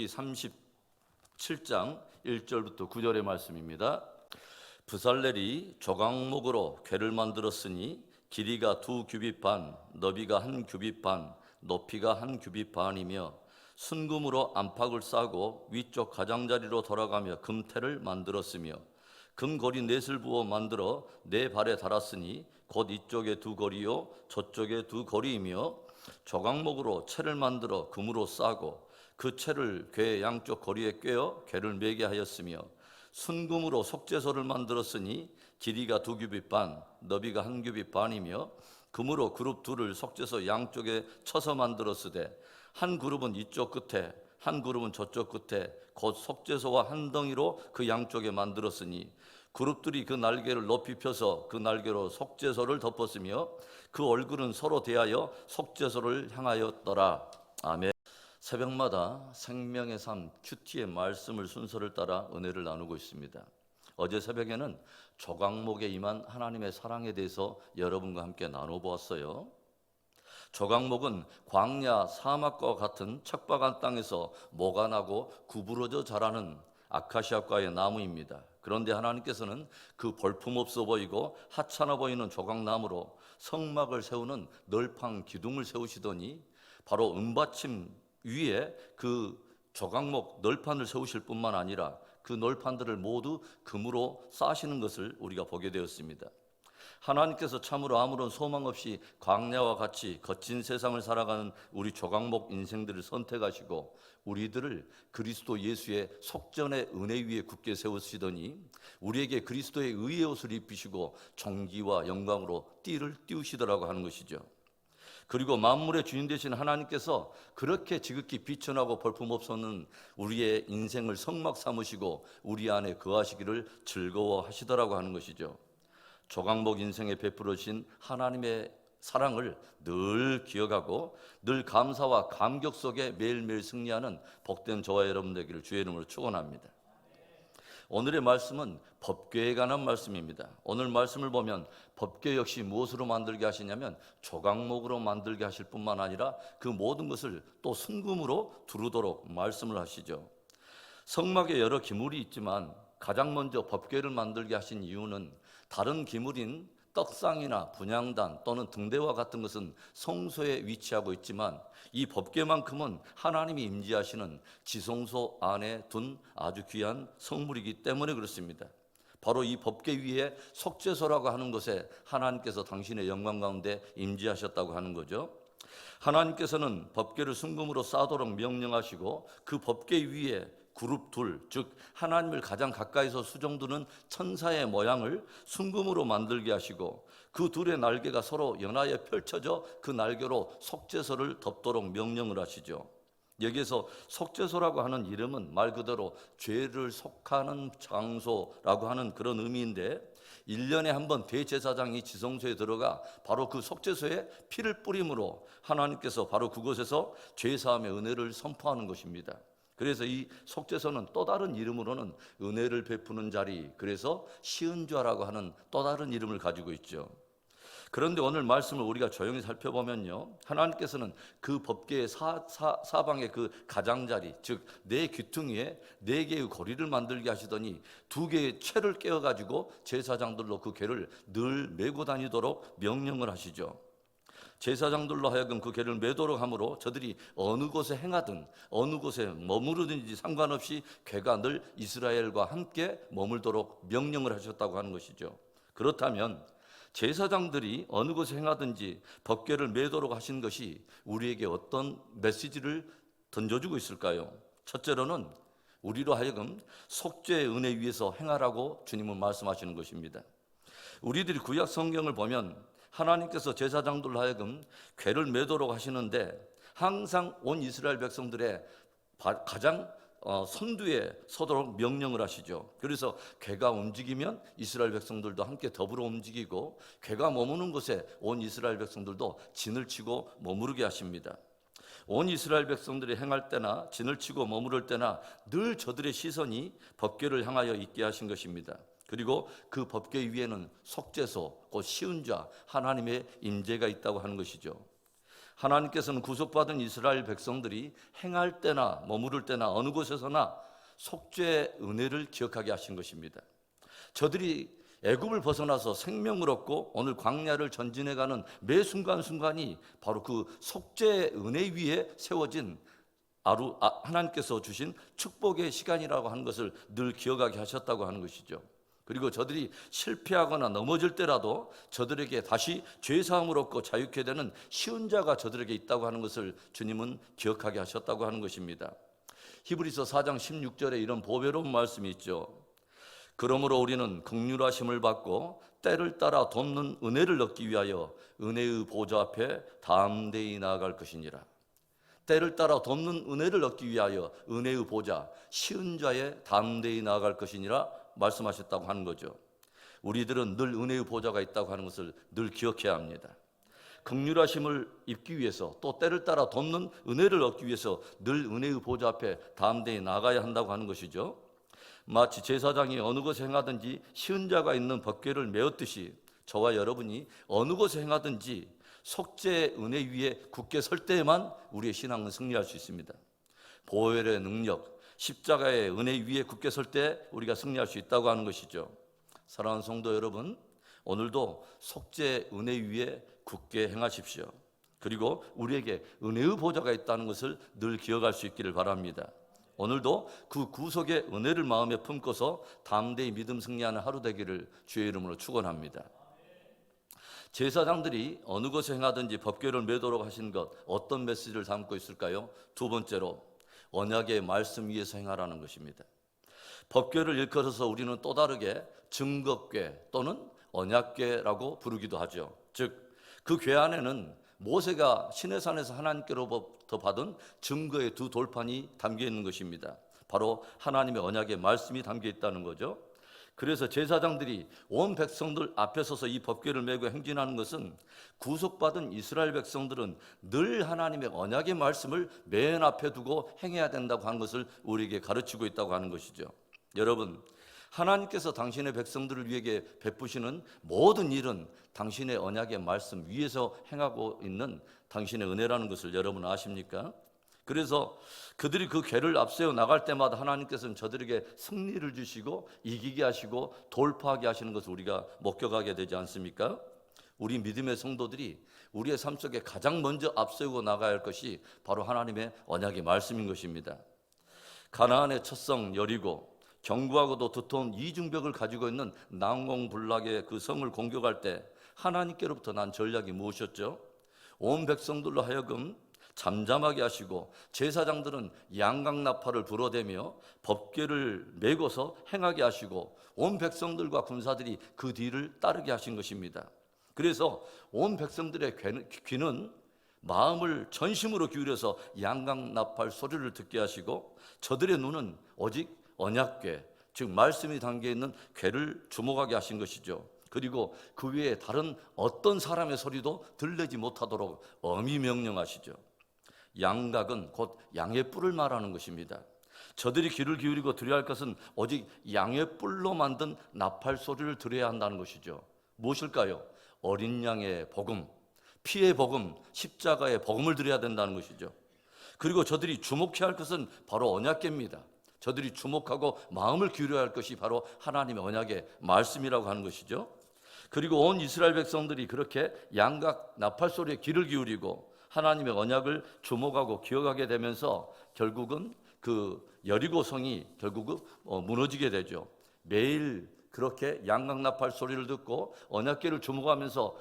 37장 1절부터 9절의 말씀입니다. 브살렐이 조각목으로 궤를 만들었으니 길이가 2규빗 반, 너비가 1규빗 반, 높이가 1규빗 반이며 순금으로 안팎을 싸고 위쪽 가장자리로 돌아가며 금테를 만들었으며 금고리 넷을 부어 만들어 네 발에 달았으니 곧 이쪽에 2고리요 저쪽에 2고리이며 조각목으로 채를 만들어 금으로 싸고 그 채를 궤 양쪽 고리에 꿰어 궤를 매게 하였으며 순금으로 속죄소를 만들었으니 길이가 2규빗 반, 너비가 1규빗 반이며 금으로 그룹 둘을 속죄소 양쪽에 쳐서 만들었으되 한 그룹은 이쪽 끝에 한 그룹은 저쪽 끝에 곧 속죄소와 한 덩이로 그 양쪽에 만들었으니 그룹들이 그 날개를 높이 펴서 그 날개로 속죄소를 덮었으며 그 얼굴은 서로 대하여 속죄소를 향하였더라. 아멘. 새벽마다 생명의 삶 큐티의 말씀을 순서를 따라 은혜를 나누고 있습니다. 어제 새벽에는 조각목에 임한 하나님의 사랑에 대해서 여러분과 함께 나눠보았어요. 조각목은 광야 사막과 같은 척박한 땅에서 모가 나고 구부러져 자라는 아카시아과의 나무입니다. 그런데 하나님께서는 그 볼품없어 보이고 하찮아 보이는 조각나무로 성막을 세우는 널판 기둥을 세우시더니 바로 은받침 위에 그 조각목 널판을 세우실 뿐만 아니라 그 널판들을 모두 금으로 싸시는 것을 우리가 보게 되었습니다. 하나님께서 참으로 아무런 소망 없이 광야와 같이 거친 세상을 살아가는 우리 조각목 인생들을 선택하시고 우리들을 그리스도 예수의 속전의 은혜 위에 굳게 세우시더니 우리에게 그리스도의 의의 옷을 입히시고 존귀와 영광으로 띠를 띄우시더라고 하는 것이죠. 그리고 만물의 주인 되신 하나님께서 그렇게 지극히 비천하고 볼품없었는 우리의 인생을 성막 삼으시고 우리 안에 거하시기를 즐거워하시더라고 하는 것이죠. 조각목 인생에 베풀으신 하나님의 사랑을 늘 기억하고 늘 감사와 감격 속에 매일매일 승리하는 복된 저와 여러분 되기를 주의 이름으로 축원합니다. 오늘의 말씀은 법궤에 관한 말씀입니다. 오늘 말씀을 보면 법궤 역시 무엇으로 만들게 하시냐면 조각목으로 만들게 하실 뿐만 아니라 그 모든 것을 또 순금으로 두르도록 말씀을 하시죠. 성막에 여러 기물이 있지만 가장 먼저 법궤를 만들게 하신 이유는 다른 기물인 떡상이나 분향단 또는 등대와 같은 것은 성소에 위치하고 있지만 이 법궤만큼은 하나님이 임재하시는 지성소 안에 둔 아주 귀한 성물이기 때문에 그렇습니다. 바로 이 법궤 위에 속죄소라고 하는 곳에 하나님께서 당신의 영광 가운데 임재하셨다고 하는 거죠. 하나님께서는 법궤를 순금으로 싸도록 명령하시고 그 법궤 위에 그룹 둘, 즉 하나님을 가장 가까이서 수종두는 천사의 모양을 순금으로 만들게 하시고 그 둘의 날개가 서로 연하에 펼쳐져 그 날개로 속죄소를 덮도록 명령을 하시죠. 여기에서 속죄소라고 하는 이름은 말 그대로 죄를 속하는 장소라고 하는 그런 의미인데 1년에 한 번 대제사장이 지성소에 들어가 바로 그 속죄소에 피를 뿌림으로 하나님께서 바로 그곳에서 죄사함의 은혜를 선포하는 것입니다. 그래서 이 속죄소는 또 다른 이름으로는 은혜를 베푸는 자리, 그래서 시은좌라고 하는 또 다른 이름을 가지고 있죠. 그런데 오늘 말씀을 우리가 조용히 살펴보면요, 하나님께서는 그 법궤의 사방의 그 가장자리, 즉 네 귀퉁이에 4개의 고리를 만들게 하시더니 2개의 채를 깨어가지고 제사장들로 그 궤를 늘 메고 다니도록 명령을 하시죠. 제사장들로 하여금 그 궤를 매도록 함으로 저들이 어느 곳에 행하든 어느 곳에 머무르든지 상관없이 궤가 늘 이스라엘과 함께 머물도록 명령을 하셨다고 하는 것이죠. 그렇다면 제사장들이 어느 곳에 행하든지 법궤를 매도록 하신 것이 우리에게 어떤 메시지를 던져주고 있을까요? 첫째로는 우리로 하여금 속죄의 은혜 위에서 행하라고 주님은 말씀하시는 것입니다. 우리들이 구약 성경을 보면 하나님께서 제사장들로 하여금 궤를 매도록 하시는데 항상 온 이스라엘 백성들의 가장 선두에 서도록 명령을 하시죠. 그래서 궤가 움직이면 이스라엘 백성들도 함께 더불어 움직이고 궤가 머무는 곳에 온 이스라엘 백성들도 진을 치고 머무르게 하십니다. 온 이스라엘 백성들이 행할 때나 진을 치고 머무를 때나 늘 저들의 시선이 법궤를 향하여 있게 하신 것입니다. 그리고 그 법궤 위에는 속죄소, 곧 시은좌, 하나님의 임재가 있다고 하는 것이죠. 하나님께서는 구속받은 이스라엘 백성들이 행할 때나 머무를 때나 어느 곳에서나 속죄의 은혜를 기억하게 하신 것입니다. 저들이 애굽을 벗어나서 생명을 얻고 오늘 광야를 전진해가는 매 순간순간이 바로 그 속죄의 은혜 위에 세워진 하나님께서 주신 축복의 시간이라고 하는 것을 늘 기억하게 하셨다고 하는 것이죠. 그리고 저들이 실패하거나 넘어질 때라도 저들에게 다시 죄사함을 얻고 자유케 되는 쉬운 자가 저들에게 있다고 하는 것을 주님은 기억하게 하셨다고 하는 것입니다. 히브리서 4장 16절에 이런 보배로운 말씀이 있죠. 그러므로 우리는 긍휼하심을 받고 때를 따라 돕는 은혜를 얻기 위하여 은혜의 보좌 앞에 담대히 나아갈 것이니라. 때를 따라 돕는 은혜를 얻기 위하여 은혜의 보좌, 쉬운 자에 담대히 나아갈 것이니라 말씀하셨다고 하는 거죠. 우리들은 늘 은혜의 보좌가 있다고 하는 것을 늘 기억해야 합니다. 긍휼하심을 입기 위해서 또 때를 따라 돕는 은혜를 얻기 위해서 늘 은혜의 보좌 앞에 담대히 나가야 한다고 하는 것이죠. 마치 제사장이 어느 곳에 행하든지 쉬운 자가 있는 법궤를 메었듯이 저와 여러분이 어느 곳에 행하든지 속죄의 은혜 위에 굳게 설 때에만 우리의 신앙은 승리할 수 있습니다. 보혈의 능력, 십자가의 은혜 위에 굳게 설 때 우리가 승리할 수 있다고 하는 것이죠. 사랑하는 성도 여러분, 오늘도 속죄의 은혜 위에 굳게 행하십시오. 그리고 우리에게 은혜의 보좌가 있다는 것을 늘 기억할 수 있기를 바랍니다. 오늘도 그 구속의 은혜를 마음에 품고서 담대히 믿음 승리하는 하루 되기를 주의 이름으로 축원합니다. 제사장들이 어느 곳에 행하든지 법궤를 메도록 하신 것, 어떤 메시지를 담고 있을까요? 두 번째로 언약의 말씀 위에서 행하라는 것입니다. 법궤를 일컬어서 우리는 또 다르게 증거궤 또는 언약궤라고 부르기도 하죠. 즉 그 궤 안에는 모세가 시내산에서 하나님께로부터 받은 증거의 두 돌판이 담겨 있는 것입니다. 바로 하나님의 언약의 말씀이 담겨 있다는 거죠. 그래서 제사장들이 온 백성들 앞에 서서 이 법궤를 메고 행진하는 것은 구속받은 이스라엘 백성들은 늘 하나님의 언약의 말씀을 맨 앞에 두고 행해야 된다고 하는 것을 우리에게 가르치고 있다고 하는 것이죠. 여러분, 하나님께서 당신의 백성들을 위해 베푸시는 모든 일은 당신의 언약의 말씀 위에서 행하고 있는 당신의 은혜라는 것을 여러분 아십니까? 그래서 그들이 그 궤를 앞세워 나갈 때마다 하나님께서는 저들에게 승리를 주시고 이기게 하시고 돌파하게 하시는 것을 우리가 목격하게 되지 않습니까? 우리 믿음의 성도들이 우리의 삶 속에 가장 먼저 앞세우고 나가야 할 것이 바로 하나님의 언약의 말씀인 것입니다. 가나안의 첫성 여리고, 견고하고도 두터운 이중벽을 가지고 있는 난공불락의 그 성을 공격할 때 하나님께로부터 난 전략이 무엇이었죠? 온 백성들로 하여금 잠잠하게 하시고 제사장들은 양강나팔을 불어대며 법궤를 메고서 행하게 하시고 온 백성들과 군사들이 그 뒤를 따르게 하신 것입니다. 그래서 온 백성들의 귀는 마음을 전심으로 기울여서 양강나팔 소리를 듣게 하시고 저들의 눈은 오직 언약궤, 즉 말씀이 담겨있는 궤를 주목하게 하신 것이죠. 그리고 그 외에 다른 어떤 사람의 소리도 들리지 못하도록 엄히 명령하시죠. 양각은 곧 양의 뿔을 말하는 것입니다. 저들이 귀를 기울이고 들어야 할 것은 오직 양의 뿔로 만든 나팔 소리를 들어야 한다는 것이죠. 무엇일까요? 어린 양의 복음, 피의 복음, 십자가의 복음을 들어야 된다는 것이죠. 그리고 저들이 주목해야 할 것은 바로 언약궤입니다. 저들이 주목하고 마음을 기울여야 할 것이 바로 하나님의 언약의 말씀이라고 하는 것이죠. 그리고 온 이스라엘 백성들이 그렇게 양각 나팔 소리에 귀를 기울이고 하나님의 언약을 주목하고 기억하게 되면서 결국은 그 여리고성이 결국은 무너지게 되죠. 매일 그렇게 양각 나팔 소리를 듣고 언약궤를 주목하면서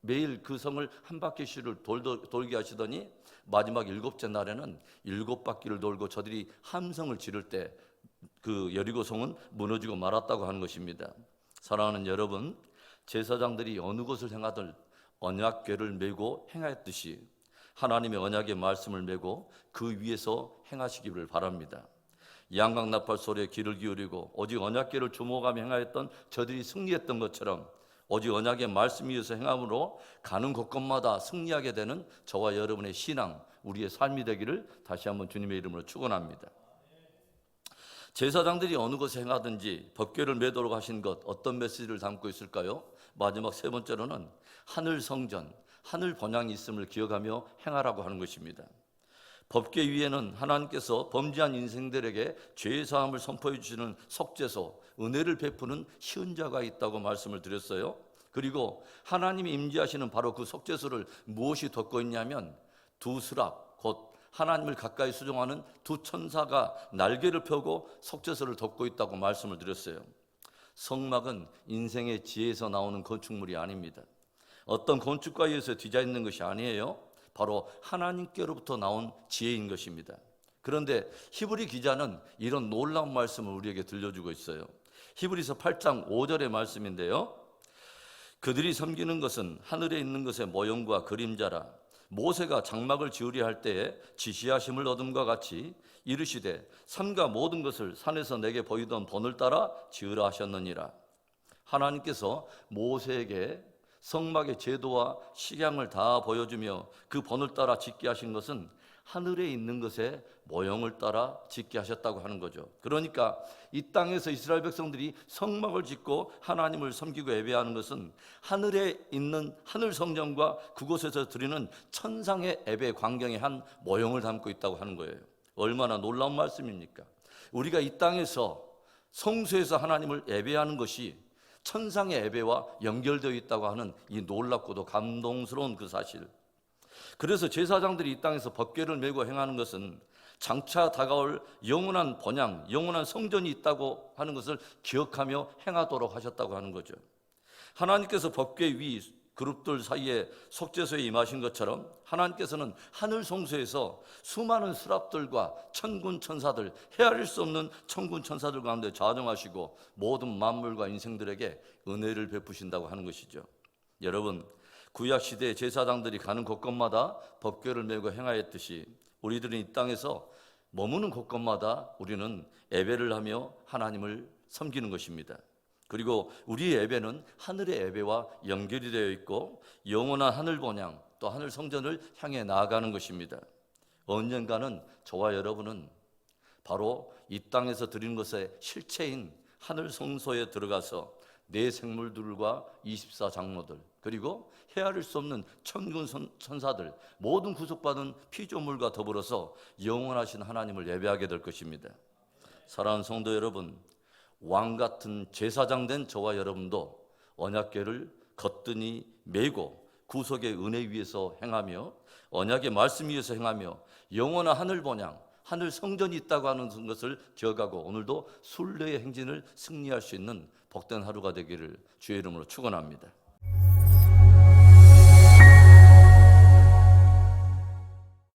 매일 그 성을 한 바퀴씩을 돌게 하시더니 마지막 7째 날에는 7바퀴를 돌고 저들이 함성을 지를 때 그 여리고성은 무너지고 말았다고 하는 것입니다. 사랑하는 여러분, 제사장들이 어느 곳을 행하든 언약궤를 메고 행하였듯이 하나님의 언약의 말씀을 메고 그 위에서 행하시기를 바랍니다. 양각나팔 소리에 귀를 기울이고 오직 언약궤를 주목하며 행하였던 저들이 승리했던 것처럼 오직 언약의 말씀 위에서 행함으로 가는 곳곳마다 승리하게 되는 저와 여러분의 신앙, 우리의 삶이 되기를 다시 한번 주님의 이름으로 축원합니다. 제사장들이 어느 곳에 행하든지 법궤를 메도록 하신 것, 어떤 메시지를 담고 있을까요? 마지막 세 번째로는 하늘 성전, 하늘 번향이 있음을 기억하며 행하라고 하는 것입니다. 법궤 위에는 하나님께서 범죄한 인생들에게 죄 사함을 선포해 주시는 속죄소, 은혜를 베푸는 시은자가 있다고 말씀을 드렸어요. 그리고 하나님이 임재하시는 바로 그 속죄소를 무엇이 덮고 있냐면 두 스랍, 곧 하나님을 가까이 수종하는 두 천사가 날개를 펴고 속죄소를 덮고 있다고 말씀을 드렸어요. 성막은 인생의 지혜에서 나오는 건축물이 아닙니다. 어떤 건축가에 의해서 디자인된 것이 아니에요. 바로 하나님께로부터 나온 지혜인 것입니다. 그런데 히브리 기자는 이런 놀라운 말씀을 우리에게 들려주고 있어요. 히브리서 8장 5절의 말씀인데요. 그들이 섬기는 것은 하늘에 있는 것의 모형과 그림자라. 모세가 장막을 지으려 할 때에 지시하심을 얻음과 같이 이르시되 산과 모든 것을 산에서 내게 보이던 본을 따라 지으라 하셨느니라. 하나님께서 모세에게 성막의 제도와 식양을 다 보여주며 그 본을 따라 짓게 하신 것은 하늘에 있는 것의 모형을 따라 짓게 하셨다고 하는 거죠. 그러니까 이 땅에서 이스라엘 백성들이 성막을 짓고 하나님을 섬기고 예배하는 것은 하늘에 있는 하늘 성전과 그곳에서 드리는 천상의 예배 광경의 한 모형을 담고 있다고 하는 거예요. 얼마나 놀라운 말씀입니까? 우리가 이 땅에서 성소에서 하나님을 예배하는 것이 천상의 예배와 연결되어 있다고 하는 이 놀랍고도 감동스러운 그 사실. 그래서 제사장들이 이 땅에서 법궤를 메고 행하는 것은 장차 다가올 영원한 번향, 영원한 성전이 있다고 하는 것을 기억하며 행하도록 하셨다고 하는 거죠. 하나님께서 법궤 위 그룹들 사이에 속죄소에 임하신 것처럼 하나님께서는 하늘 성소에서 수많은 스랍들과 천군 천사들, 헤아릴 수 없는 천군 천사들 가운데 좌정하시고 모든 만물과 인생들에게 은혜를 베푸신다고 하는 것이죠. 여러분, 구약 시대의 제사장들이 가는 곳곳마다 법궤를 메고 행하였듯이 우리들은 이 땅에서 머무는 곳곳마다 우리는 예배를 하며 하나님을 섬기는 것입니다. 그리고 우리의 예배는 하늘의 예배와 연결이 되어 있고 영원한 하늘 번향 또 하늘 성전을 향해 나아가는 것입니다. 언젠가는 저와 여러분은 바로 이 땅에서 드리는 것의 실체인 하늘 성소에 들어가서 내 생물들과 24 장로들 그리고 헤아릴 수 없는 천군 천사들 모든 구속받은 피조물과 더불어서 영원하신 하나님을 예배하게 될 것입니다. 사랑하는 성도 여러분, 왕 같은 제사장 된 저와 여러분도 언약궤를 거뜬히 메고 구속의 은혜 위에서 행하며 언약의 말씀 위에서 행하며 영원한 하늘 번향, 하늘 성전이 있다고 하는 것을 기억하고 오늘도 순례의 행진을 승리할 수 있는 복된 하루가 되기를 주의 이름으로 축원합니다.